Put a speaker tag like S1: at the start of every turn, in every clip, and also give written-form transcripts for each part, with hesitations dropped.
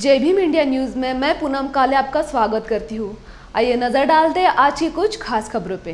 S1: जय Bhim India news में मैं पूनम काले आपका स्वागत करती हूँ। आइए नजर डालते हैं आज की कुछ खास खबरों पे।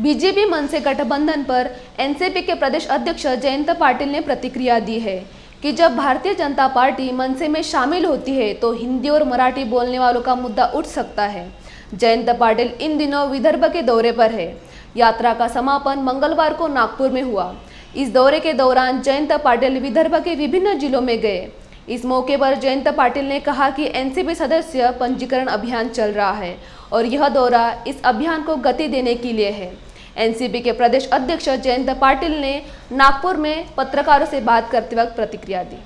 S1: बीजेपी मनसे गठबंधन पर एनसीपी के प्रदेश अध्यक्ष जयंत पाटिल ने प्रतिक्रिया दी है कि जब भारतीय जनता पार्टी मनसे में शामिल होती है तो हिंदी और मराठी बोलने वालों का मुद्दा उठ सकता है। जयंत पाटिल इन दिनों विदर्भ के दौरे पर है। यात्रा का समापन मंगलवार को नागपुर में हुआ। इस दौरे के दौरान जयंत पाटिल विदर्भ के विभिन्न जिलों में गए। इस मौके पर जयंत पाटिल ने कहा कि एनसीपी सदस्य पंजीकरण अभियान चल रहा है और यह दौरा इस अभियान को गति देने के लिए है। एनसीपी के प्रदेश अध्यक्ष जयंत पाटिल ने नागपुर में पत्रकारों से बात करते वक्त प्रतिक्रिया दी।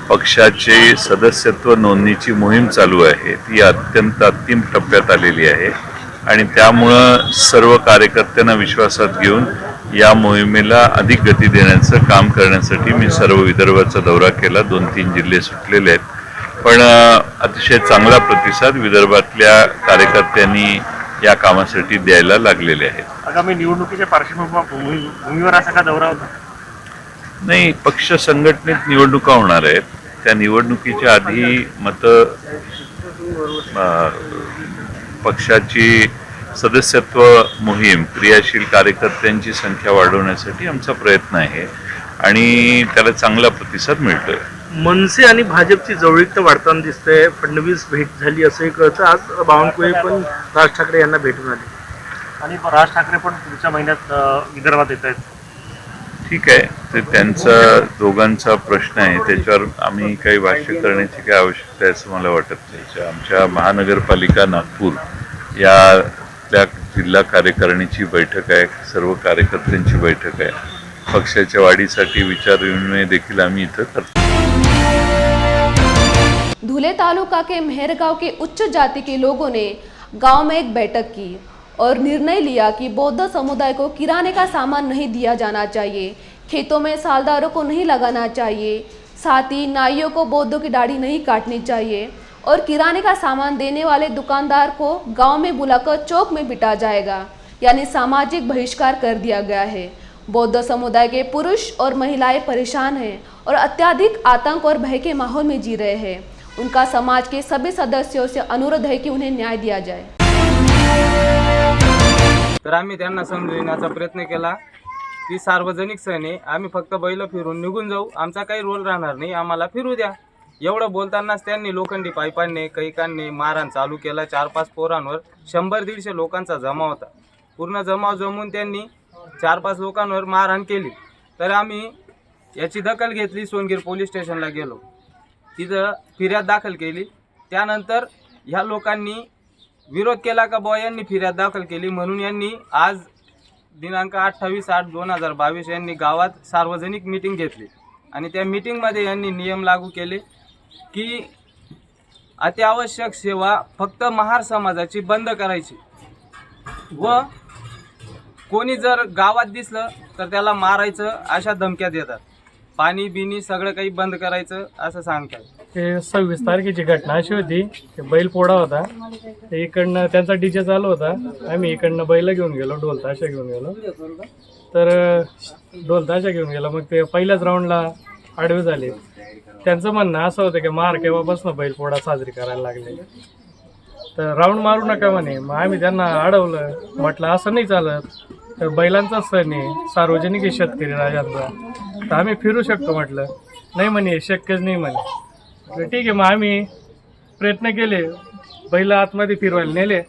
S2: पक्षाचे सदस्यत्व नोंदणीची मोहीम चालू आहे, ती अत्यंत अंतिम टप्प्यात आलेली आहे आणि त्यामुळे सर्व कार्यकर्त्यांना विश्वासात घेऊन या मोहिमेला अधिक गती देण्याचं काम करण्यासाठी मी सर्व विदर्भाचा दौरा केला। 2-3 जिल्हे सुटलेले आहेत, पण अतिशय चांगला प्रतिसाद विदर्भातल्या कार्यकर्त्यांनी या कामासाठी द्यायला लागलेले आहेत।
S3: आगामी निवडणुकीच्या पार्श्वभूमीवर असा का दौरा होता?
S2: नाही, पक्ष संघटनेत निवडणुका होणार आहेत। त्या निवडणुकीच्या आधी पक्षाची सदस्यत्व मोहीम क्रियाशील कार्यकर्त्यांची संख्या वाढवण्यासाठी आमचा प्रयत्न आहे आणि त्याला चांगला प्रतिसाद मिळतोय।
S3: मनसे आणि भाजपची जवळीकता वाढताना दिसते। फडणवीस भेट झाली असंही कळतं। आज बावनकुळे पण राज ठाकरे यांना भेटून आले आणि राज ठाकरे पण पुढच्या महिन्यात विदर्भात येत आहेत।
S2: ठीक आहे, ते त्यांचा दोघांचा प्रश्न आहे, त्याच्यावर आम्ही काही भाष्य करण्याची काही आवश्यकता आहे असं मला वाटत नाही। आमच्या महानगरपालिका नागपूर या जिल्हा कार्यकारिणीची बैठक आहे, सर्व कार्यकर्त्यांची बैठक आहे। पक्षाच्या वाढीसाठी विचार विनिमय देखील आम्ही इथं करतो।
S1: धुले तालुका के मेहरगांव के उच्च जाति के लोगों ने गांव में एक बैठक की और निर्णय लिया कि बौद्ध समुदाय को किराने का सामान नहीं दिया जाना चाहिए, खेतों में सालदारों को नहीं लगाना चाहिए, साथ ही नाइयों को बौद्धों की दाढ़ी नहीं काटनी चाहिए और किराने का सामान देने वाले दुकानदार को गांव में बुलाकर चौक में बिठा जाएगा, यानी सामाजिक बहिष्कार कर दिया गया है। बौद्ध समुदाय के पुरुष और महिलाएं परेशान हैं और अत्यधिक आतंक और भय के माहौल में जी रहे हैं। उनका समाज के सभी सदस्यों से अनुरोध है कि उन्हें न्याय दिया जाए।
S4: तर आम्ही त्यांना समजविण्याचा प्रयत्न केला की सार्वजनिक सण आहे, आम्ही फक्त बैल फिरून निघून जाऊ, आमचा काही रोल राहणार नाही, आम्हाला फिरू द्या। एवढं बोलतानाच त्यांनी लोखंडी पाईपांनी कैकांनी मारहाण चालू केला। 4-5 पोरांवर 100-150 लोकांचा जमाव होता। पूर्ण जमाव जमून त्यांनी 4-5 लोकांवर मारहाण केली। तर आम्ही याची दखल घेतली, सोनगीर पोलीस स्टेशनला गेलो, तिथं फिर्याद दाखल केली। त्यानंतर ह्या लोकांनी विरोध केला का बुवा यांनी फिर्याद दाखल केली म्हणून यांनी आज दिनांक 28/8/2022 यांनी गावात सार्वजनिक मीटिंग घेतली आणि त्या मीटिंगमध्ये यांनी नियम लागू केले की अत्यावश्यक सेवा फक्त महार समाजाची बंद करायची व कोणी जर गावात दिसलं तर त्याला मारायचं अशा धमक्या देतात। पाणी बिनी सगळं काही बंद करायचं असं सांगतात।
S5: ते 26 तारखेची घटना अशी होती की बैल पोडा होता, ते इकडनं त्यांचा डीजे चालू होता, आम्ही इकडनं बैल घेऊन गेलो, ढोल ताशा घेऊन गेलो। तर ढोल ताशा घेऊन गेलो, मग ते पहिल्याच राऊंडला आडवे झाले। त्यांचं म्हणणं असं होतं की मार केव्हापासून बैल पोडा साजरी करायला लागले, तर राऊंड मारू नका म्हणे। मग आम्ही त्यांना अडवलं, म्हटलं असं नाही चालत, तर बैलांचा सण आहे, सार्वजनिक आहे शेतकरी राजांचा, तर आम्ही फिरू शकतो। म्हटलं नाही म्हणे, शक्यच नाही म्हणे। ठीक आहे, मग आम्ही प्रयत्न केले, बैल आतमध्ये फिरवायला नेले।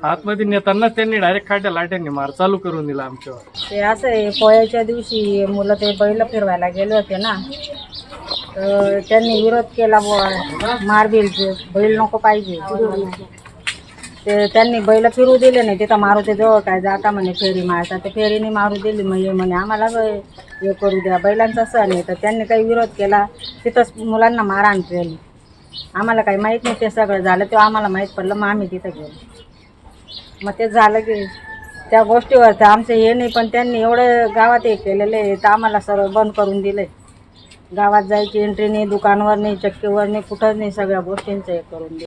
S5: आतमध्ये नेतानाच त्यांनी डायरेक्ट खाट्या लाट्यांनी मार चालू करून दिला आमच्यावर।
S6: ते असं आहे, पोळ्याच्या दिवशी मुलं ते बैल फिरवायला गेले होते ना, तर त्यांनी विरोध केला, मार बिलचे बैल नको पाहिजे, ते त्यांनी बैल फिरू दिले नाही। तिथं मारुती जवळ काय जाता म्हणे फेरी मारता, ते फेरीने मारू दिली। मग म्हणे आम्हाला हे करू द्या, बैलांचा सण आहे। तर त्यांनी काही विरोध केला, तिथंच मुलांना मारहाण केली। आम्हाला काही माहीत नाही, ते सगळं झालं तेव्हा आम्हाला माहीत पडलं, मग आम्ही तिथं गेलो। मग ते झालं की त्या गोष्टीवर तर आमचं हे नाही, पण त्यांनी एवढं गावात हे केलेलं आहे तर आम्हाला सर्व बंद करून दिलं। गावात जायची एंट्री नाही, दुकानवर नाही, चक्कीवर नाही, कुठंच नाही, सगळ्या गोष्टींचं हे करून दिलं।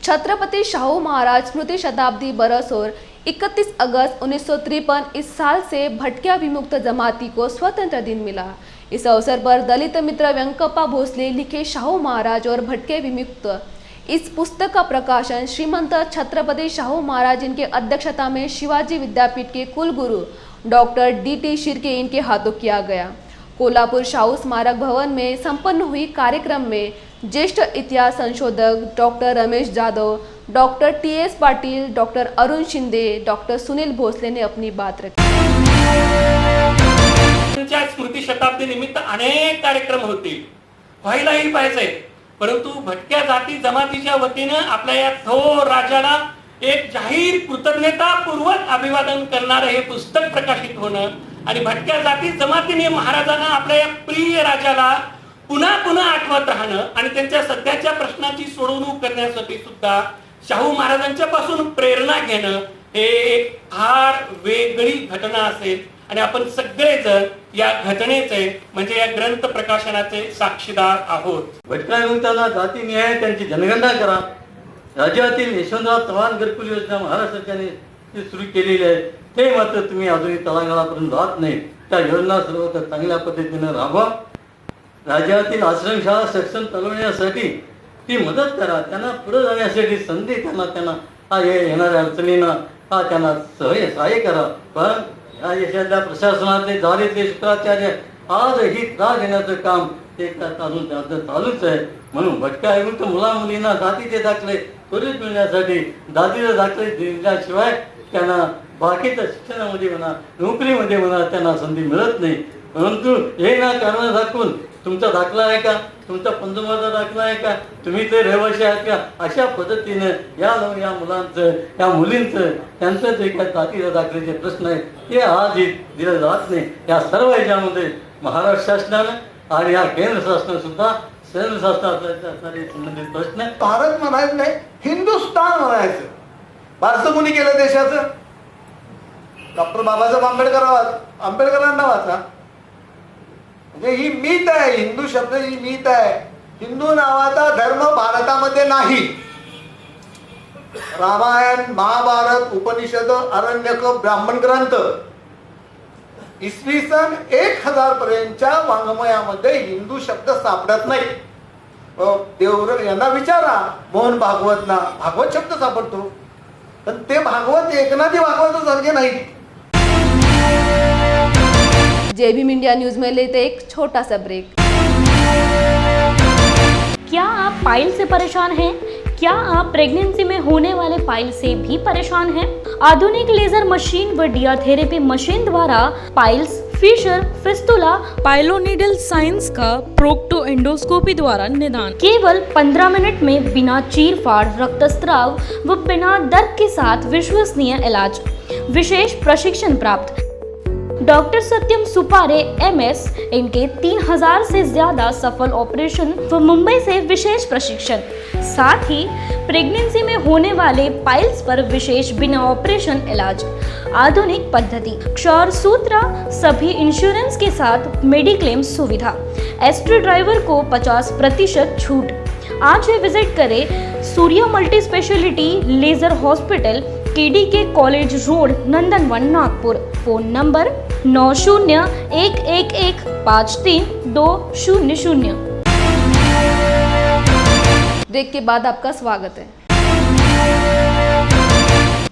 S1: छत्रपति शाहू महाराज स्मृति शताब्दी बरस और 31 अगस्त 1953 इस साल से भटकिया विमुक्त जमाती को स्वतंत्र दिन मिला। इस अवसर पर दलित मित्र वेंकप्पा भोसले लिखे शाहू महाराज और भटके विमुक्त इस पुस्तक का प्रकाशन श्रीमंत छत्रपति शाहू महाराज इनके अध्यक्षता में शिवाजी विद्यापीठ के कुलगुरु डॉक्टर DT शिर्के इनके हाथों किया गया। कोल्हापुर शाहू स्मारक भवन में संपन्न हुई कार्यक्रम में ज्येष्ठ इतिहास संशोधक doctor Ramesh Jadhav, doctor TS Patil, doctor Arun Shinde, doctor Sunil Bhosale ने अपनी बात रखी।
S7: त्यांच्या स्मृती शताब्दी निमित्त अनेक कार्यक्रम होतील, व्हायलाही पाहिजे, परंतु भटक्या जाती जमातीच्या वतीनं आपल्या या थोर राजाला एक जाहीर कृतज्ञतापूर्वक अभिवादन करणारं हे पुस्तक प्रकाशित होणं आणि भटक्या जाती जमातीने महाराजांना आपल्या या प्रिय राजाला पुन्हा पुन्हा आठवत राहणं आणि त्यांच्या सध्याच्या प्रश्नाची सोडवणूक करण्यासाठी सुद्धा शाहू महाराजांच्या पासून प्रेरणा घेणं हे एक फार वेगळी घटना असेल आणि आपण सगळेजण या घटनेचे म्हणजे या ग्रंथ प्रकाशनाचे साक्षीदार आहोत।
S8: भटक्या विमुक्तांना जातीनिहाय त्यांची जनगणना करा। राज्यातील यशवंतराव चव्हाण घरकुल योजना महाराष्ट्र सरकारने सुरू केलेली आहे, ते मात्र तुम्ही अजूनही तळागाळापर्यंत राहत नाही। त्या योजना सर्व चांगल्या पद्धतीने राबवा। राज्यातील आश्रमशाळा सक्षम चालवण्यासाठी ती मदत करा, त्यांना पुढे जाण्यासाठी संधी त्यांना येणाऱ्या अडचणींना त्यांना सहाय्य करा। पण या देशातल्या प्रशासनाचे दारिद्र्य शुक्राचार्य आजही त्रास देण्याचं काम ते अजून चालूच आहे। म्हणून भटक्या विमुक्त मुला मुलींना जातीचे दाखले त्वरित मिळण्यासाठी जातीचे दाखले दिल्याशिवाय त्यांना बाकीच्या शिक्षणामध्ये म्हणा नोकरीमध्ये म्हणा त्यांना संधी मिळत नाही। परंतु हे ना कारण दाखवून तुमचा दाखला आहे का, तुमचा पंचमाचा दाखला आहे का, तुम्ही ते रहिवासी आहात का, अशा पद्धतीने या मुलांचं या मुलींचं त्यांचं जे काही जातीच्या दाखल्याचे प्रश्न आहेत ते आजही दिले जात नाही। या सर्व ह्याच्यामध्ये महाराष्ट्र शासनानं आणि या केंद्र शासनानं सुद्धा केंद्र शासनाचे संबंधित प्रश्न
S9: भारत म्हणायचं नाही, हिंदुस्थान म्हणायचं। बारसं कोणी केलं देशाचं? डॉक्टर बाबासाहेब आंबेडकरांना वाचा। म्हणजे ही मीत आहे, हिंदू शब्द ही मीत आहे। हिंदू नावाचा धर्म भारतामध्ये नाही। रामायण, महाभारत, उपनिषद, आरण्यक, ब्राह्मण ग्रंथ इसवी सन 1000 पर्यंतच्या वाङ्मयामध्ये हिंदू शब्द सापडत नाही। देव यांना विचारा, मोहन भागवतना भागवत शब्द सापडतो, पण ते भागवत एकनाथी भागवत सारखे नाही।
S1: जय भीम इंडिया न्यूज में लेते एक छोटा सा ब्रेक।
S10: क्या आप पाइल से परेशान हैं? क्या आप प्रेगनेंसी में होने वाले पाइल से भी परेशान हैं? आधुनिक लेजर मशीन व डिया थेरेपी मशीन द्वारा पाइल्स, फिशर, फिस्टुला, पाइलोनिडल साइंस का प्रोक्टो एंडोस्कोपी द्वारा निदान केवल 15 मिनट में बिना चीरफाड़, रक्तस्राव व बिना दर्द के साथ विश्वसनीय इलाज। विशेष प्रशिक्षण प्राप्त डॉक्टर सत्यम सुपारे MS, इनके 3000 से ज्यादा सफल ऑपरेशन व मुंबई से विशेष प्रशिक्षण। साथ ही प्रेगनेंसी में होने वाले पाइल्स पर विशेष बिना ऑपरेशन इलाज। आधुनिक पद्धति, क्षौर सूत्र, सभी इंश्योरेंस के साथ मेडिक्लेम सुविधा। एस्ट्रो ड्राइवर को 50% छूट। आज ही विजिट करें Surya multi speciality laser hospital, KDK college road, Nandanvan, Nagpur. Phone number 9011153200।
S1: Break के बाद आपका स्वागत है।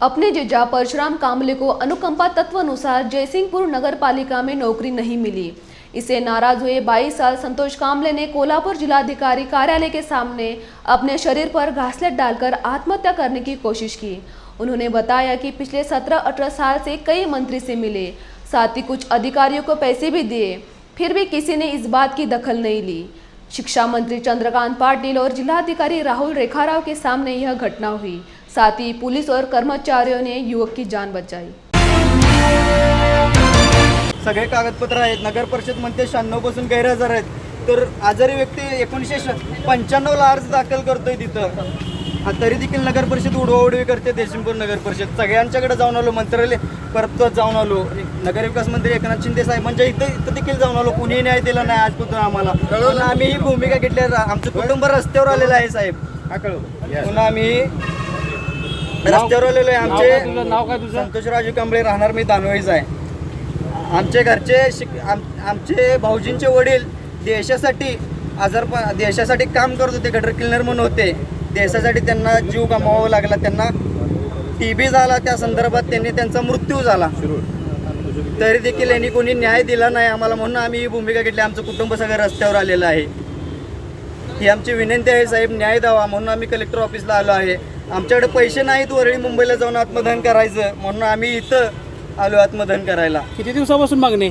S1: अपने जीजा परशुराम कांबले को अनुकंपा तत्वानुसार जयसिंहपुर नगर पालिका में नौकरी नहीं मिली। इससे नाराज हुए 22 साल संतोष कांबले ने कोल्हापुर जिलाधिकारी कार्यालय के सामने अपने शरीर पर घासलेट डालकर आत्महत्या करने की कोशिश की। उन्होंने बताया कि पिछले 17-18 साल से कई मंत्री से मिले, साथ ही कुछ अधिकारियों को पैसे भी दिए, फिर भी किसी ने इस बात की दखल नहीं ली। शिक्षा मंत्री चंद्रकांत पाटिल और जिलाधिकारी राहुल रेखाराव के सामने यह घटना हुई। साथ ही पुलिस और कर्मचारियों ने युवक की जान बचाई।
S11: सगळे कागदपत्र आहेत, नगर परिषद मध्ये 96 पासून गैरहजर आहेत, तर आजारी व्यक्ती 1995 ला अर्ज दाखल करतोय तिथं, तरी देखील नगर परिषद उडवाउडवी करते। जयसिंहपूर नगर परिषद सगळ्यांच्याकडे जाऊन आलो, मंत्रालय परत जाऊन आलो, नगरविकास मंत्री एकनाथ शिंदे साहेबांच्या इथं देखील जाऊन आलो, कुणी न्याय दिला नाही आजपर्यंत आम्हाला। आम्ही ही भूमिका घेतली, आमचं कुटुंब रस्त्यावर आलेलं आहे साहेब, पुन्हा आम्ही रस्त्यावर आलेलो आहे. आमचे
S3: नाव काय तुझं?
S11: संतोष राजू कांबळे, राहणार मी दानवेचा आहे. आमचे घरचे आमचे भाऊजींचे वडील देशासाठी देशासाठी काम करत होते, गटर क्लिनर म्हणून होते. देशासाठी त्यांना जीव गमवावा लागला. त्यांना TB झाला, त्या संदर्भात त्यांचा मृत्यू झाला. तरी देखील यांनी कोणी न्याय दिला नाही आम्हाला, म्हणून आम्ही ही भूमिका घेतली. आमचं कुटुंब सगळं रस्त्यावर आलेलं आहे. ही आमची विनंती आहे साहेब, न्याय द्यावा. म्हणून आम्ही कलेक्टर ऑफिसला आलो आहे. आमच्याकडे पैसे नाहीत वरळी मुंबईला जाऊन आत्मदहन करायचं, म्हणून आम्ही इथं आलो आत्मदहन करायला.
S3: किती दिवसापासून मागणी?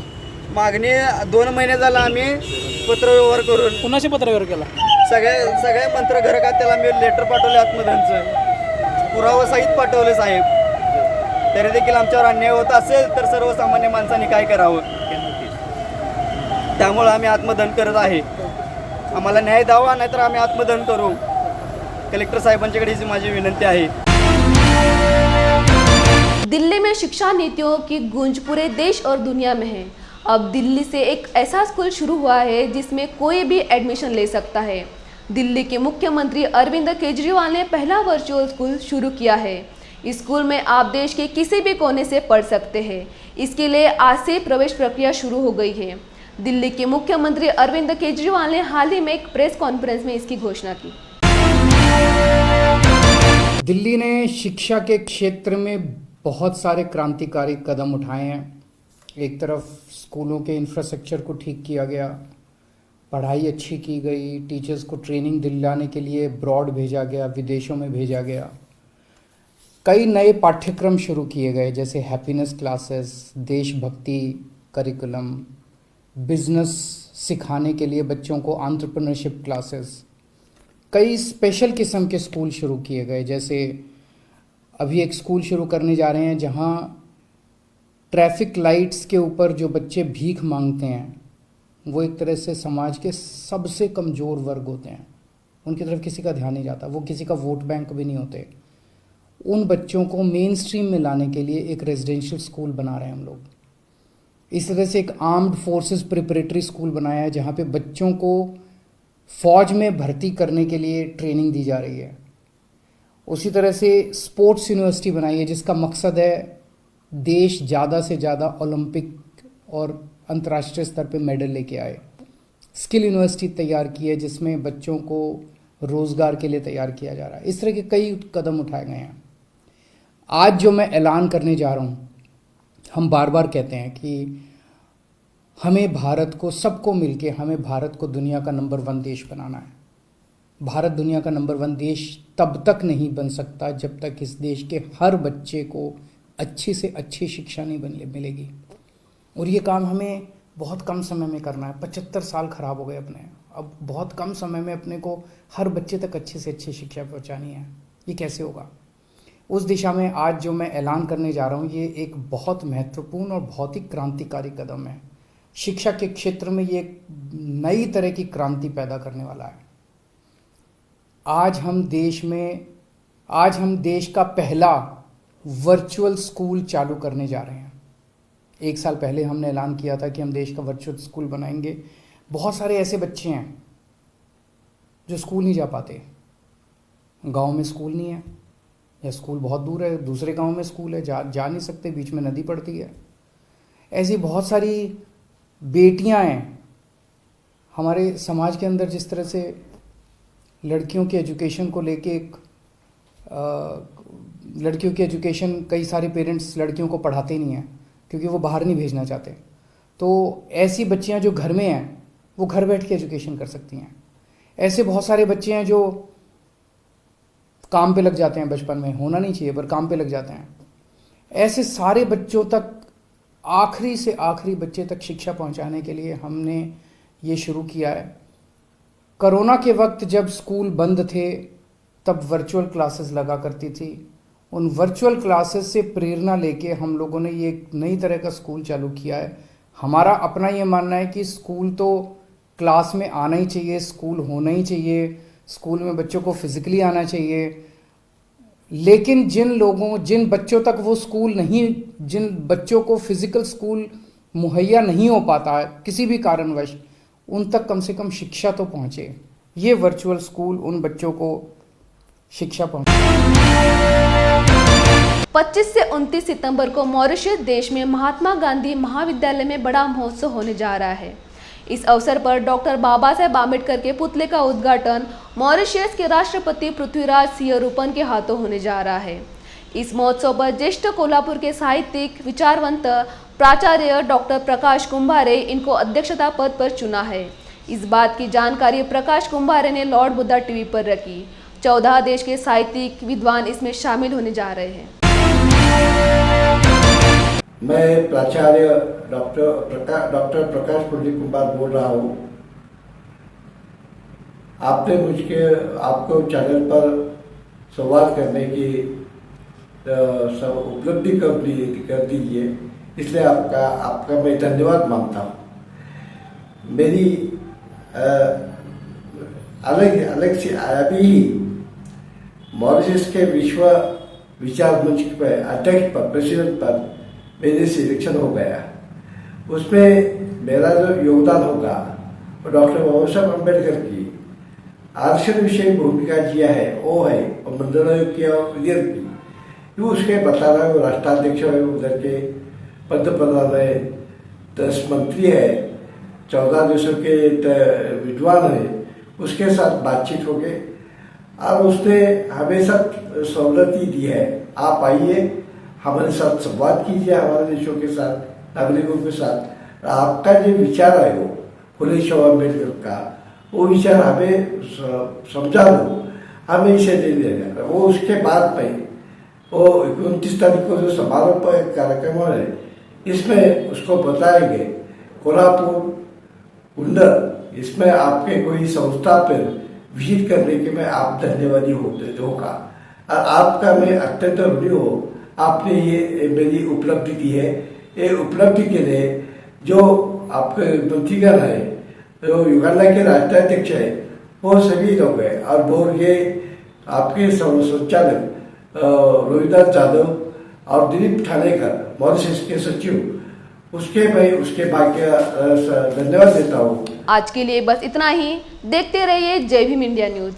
S11: मागणी 2 महिने झाला आम्ही पत्रव्यवहार करून.
S3: कुणाशी पत्रव्यवहार केला?
S11: सगळे मंत्र घर खात्याला आम्ही लेटर पाठवले आत्मदहनचं, पुरावा सहित पाठवले साहेब. तरी देखील आमच्यावर अन्याय होत असेल तर सर्वसामान्य माणसांनी काय करावं. त्यामुळे आम्ही आत्मदहन करत आहे. आम्हाला न्याय द्यावा, नाहीतर आम्ही आत्मदहन करू. कलेक्टर साहिबांच्याकडे ही माझी विनंती आहे.
S1: दिल्ली में शिक्षा नीतियों की गूंज पूरे देश और दुनिया में है। अब दिल्ली से एक ऐसा स्कूल शुरू हुआ है जिसमें कोई भी एडमिशन ले सकता है। दिल्ली के मुख्यमंत्री अरविंद केजरीवाल ने पहला वर्चुअल स्कूल शुरू किया है। इस स्कूल में आप देश के किसी भी कोने से पढ़ सकते हैं। इसके लिए आज से प्रवेश प्रक्रिया शुरू हो गई है। दिल्ली के मुख्यमंत्री अरविंद केजरीवाल ने हाल ही में एक प्रेस कॉन्फ्रेंस में इसकी घोषणा की।
S12: दिल्ली ने शिक्षा के क्षेत्र में बहुत सारे क्रांतिकारी कदम उठाए हैं। एक तरफ स्कूलों के इंफ्रास्ट्रक्चर को ठीक किया गया, पढ़ाई अच्छी की गई, टीचर्स को ट्रेनिंग दिलाने के लिए ब्रॉड भेजा गया, विदेशों में भेजा गया। कई नए पाठ्यक्रम शुरू किए गए, जैसे हैप्पीनेस क्लासेस, देशभक्ति करिकुलम, बिजनेस सिखाने के लिए बच्चों को एंटरप्रेन्योरशिप क्लासेस। कई स्पेशल किस्म के स्कूल शुरू किए गए, जैसे अभी एक स्कूल शुरू करने जा रहे हैं जहां ट्रैफिक लाइट्स के ऊपर जो बच्चे भीख मांगते हैं वो एक तरह से समाज के सबसे कमज़ोर वर्ग होते हैं, उनकी तरफ किसी का ध्यान नहीं जाता, वो किसी का वोट बैंक भी नहीं होते। उन बच्चों को मेन स्ट्रीम में लाने के लिए एक रेजिडेंशियल स्कूल बना रहे हैं हम लोग। इस तरह से एक आर्म्ड फोर्सेस प्रिपरेटरी स्कूल बनाया है जहाँ पे बच्चों को फ़ौज में भर्ती करने के लिए ट्रेनिंग दी जा रही है। उसी तरह से स्पोर्ट्स यूनिवर्सिटी बनाई है जिसका मकसद है देश ज़्यादा से ज़्यादा ओलंपिक और अंतर्राष्ट्रीय स्तर पे मेडल लेके आए। स्किल यूनिवर्सिटी तैयार की है जिसमें बच्चों को रोज़गार के लिए तैयार किया जा रहा है। इस तरह के कई कदम उठाए गए हैं। आज जो मैं ऐलान करने जा रहा हूँ, हम बार बार कहते हैं कि हमें भारत को, सबको मिलके हमें भारत को दुनिया का नंबर 1 देश बनाना है। भारत दुनिया का नंबर 1 देश तब तक नहीं बन सकता जब तक इस देश के हर बच्चे को अच्छी से अच्छी शिक्षा नहीं मिलेगी। और ये काम हमें बहुत कम समय में करना है। 75 साल खराब हो गए अपने, अब बहुत कम समय में अपने को हर बच्चे तक अच्छी से अच्छी शिक्षा पहुंचानी है। ये कैसे होगा? उस दिशा में आज जो मैं ऐलान करने जा रहा हूँ ये एक बहुत महत्वपूर्ण और बहुत ही क्रांतिकारी कदम है। शिक्षा के क्षेत्र में ये एक नई तरह की क्रांति पैदा करने वाला है। आज हम देश का पहला वर्चुअल स्कूल चालू करने जा रहे हैं। 1 साल पहले हमने ऐलान किया था कि हम देश का वर्चुअल स्कूल बनाएंगे। बहुत सारे ऐसे बच्चे हैं जो स्कूल नहीं जा पाते, गांव में स्कूल नहीं है या स्कूल बहुत दूर है, दूसरे गांव में स्कूल है, जा नहीं सकते, बीच में नदी पड़ती है। ऐसी बहुत सारी बेटियां हैं हमारे समाज के अंदर। जिस तरह से लड़कियों की एजुकेशन को लेके लड़कियों की एजुकेशन, कई सारे पेरेंट्स लड़कियों को पढ़ाते नहीं हैं क्योंकि वो बाहर नहीं भेजना चाहते। तो ऐसी बच्चियां जो घर में हैं वो घर बैठ के एजुकेशन कर सकती हैं। ऐसे बहुत सारे बच्चे हैं जो काम पे लग जाते हैं, बचपन में होना नहीं चाहिए पर काम पे लग जाते हैं। ऐसे सारे बच्चों तक, आखिरी से आखिरी बच्चे तक शिक्षा पहुंचाने के लिए हमने ये शुरू किया है। कोरोना के वक्त जब स्कूल बंद थे तब वर्चुअल क्लासेस लगा करती थी। उन वर्चुअल क्लासेस से प्रेरणा लेके हम लोगों ने ये एक नई तरह का स्कूल चालू किया है। हमारा अपना ये मानना है कि स्कूल तो क्लास में आना ही चाहिए, स्कूल होना ही चाहिए, स्कूल में बच्चों को फिजिकली आना चाहिए। लेकिन जिन बच्चों तक वो स्कूल नहीं, जिन बच्चों को फिजिकल स्कूल मुहैया नहीं हो पाता है किसी भी कारणवश, उन तक कम से कम शिक्षा तो पहुँचे। ये वर्चुअल स्कूल उन बच्चों को शिक्षा पहुँच।
S1: 25 से 29 सितंबर को मॉरिशस देश में महात्मा गांधी महाविद्यालय में बड़ा महोत्सव होने जा रहा है। इस अवसर पर डॉक्टर बाबा साहेब आम्बेडकर के पुतले का उद्घाटन मॉरिशस के राष्ट्रपति पृथ्वीराज सिंह रूपन के हाथों होने जा रहा है। इस महोत्सव पर ज्येष्ठ कोल्हापुर के साहित्यिक विचारवंत प्राचार्य डॉक्टर प्रकाश कुंभारे इनको अध्यक्षता पद पर चुना है। इस बात की जानकारी प्रकाश कुंभारे ने लॉर्ड बुद्धा टीवी पर रखी। 14 देश के साहित्यिक विद्वान इसमें शामिल होने जा रहे हैं।
S9: मैं प्राचार्य डॉक्टर प्रकाश पुंडलिक कुंभार बोल रहा हूँ। आपने आपको चैनल पर संवाद करने की उपलब्धि कर दीजिए, इसलिए आपका मैं धन्यवाद मानता हूँ। मेरी अलग से अभी मॉरिशस के विश्व विचार मंच पर अध्यक्ष पर प्रेसिडेंट पर मेरे सिलेक्शन हो गया। उसमें मेरा जो योगदान होगा वो डॉक्टर बाबा साहेब अम्बेडकर की आरक्षण विषय भूमिका किया है वो है, और मंडलायुक्त किया उधर भी वो उसके बता रहा है। वो राष्ट्राध्यक्ष है, उधर के पंत प्रधान है, 10 मंत्री है, 14 देशों के विद्वान है, उसके साथ बातचीत हो गई और उसने हमें सब सहूलत दी है। आप आइए, हमारे साथ संवाद कीजिए, हमारे देशों के साथ, नागरिकों के साथ। आपका जो विचार है वो फुले शाह अम्बेडकर का, वो विचार हमें समझा दो, हमें इसे दे देगा। वो उसके बाद में वो 29 तारीख को जो समारोह पर कार्यक्रम है, इसमें उसको बताएंगे कोल्हापुर कुंडल, इसमें आपके कोई संस्था पर विजिट करने के में आप धन्यवादी होगा और आपका मैं अत्यंत ऋणी हो। आपने ये मेरी उपलब्धि दी है। ये उपलब्धि के लिए जो आपके मंत्रीगण है, जो युगांडा के राष्ट्राध्यक्ष है, वो सभी लोग हैं और वो ये आपके संचालक रोहिदास जाधव और दिलीप ठाणेकर मॉरिशस के सचिव, उसके भाग्य धन्यवाद देता हूँ।
S1: आज के लिए बस इतना ही। देखते रहिए जय भीम इंडिया न्यूज।